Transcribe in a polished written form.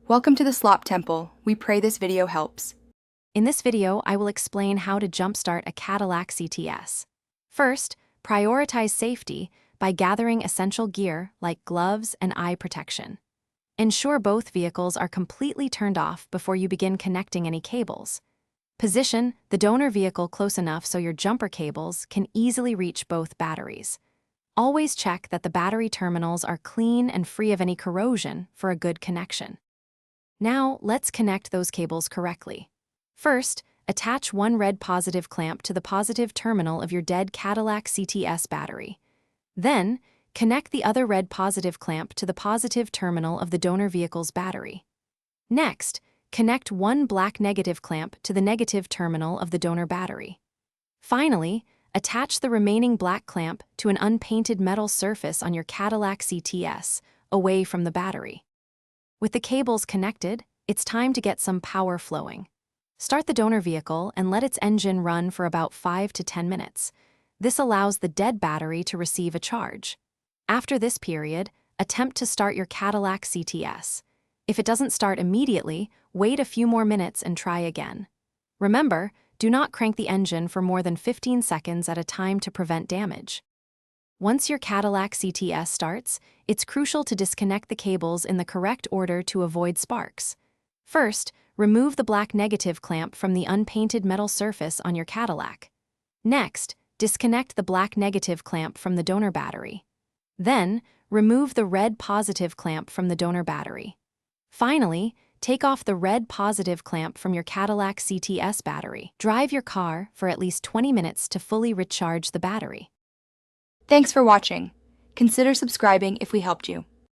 Welcome to the Slop Temple. We pray this video helps. In this video, I will explain how to jumpstart a Cadillac CTS. First, prioritize safety by gathering essential gear like gloves and eye protection. Ensure both vehicles are completely turned off before you begin connecting any cables. Position the donor vehicle close enough so your jumper cables can easily reach both batteries. Always check that the battery terminals are clean and free of any corrosion for a good connection. Now, let's connect those cables correctly. First, attach one red positive clamp to the positive terminal of your dead Cadillac CTS battery. Then, connect the other red positive clamp to the positive terminal of the donor vehicle's battery. Next, connect one black negative clamp to the negative terminal of the donor battery. Finally, attach the remaining black clamp to an unpainted metal surface on your Cadillac CTS, away from the battery. With the cables connected, it's time to get some power flowing. Start the donor vehicle and let its engine run for about 5 to 10 minutes. This allows the dead battery to receive a charge. After this period, attempt to start your Cadillac CTS. If it doesn't start immediately, wait a few more minutes and try again. Remember, do not crank the engine for more than 15 seconds at a time to prevent damage. Once your Cadillac CTS starts, it's crucial to disconnect the cables in the correct order to avoid sparks. First, remove the black negative clamp from the unpainted metal surface on your Cadillac. Next, disconnect the black negative clamp from the donor battery. Then, remove the red positive clamp from the donor battery. Finally, take off the red positive clamp from your Cadillac CTS battery. Drive your car for at least 20 minutes to fully recharge the battery. Thanks for watching. Consider subscribing if we helped you.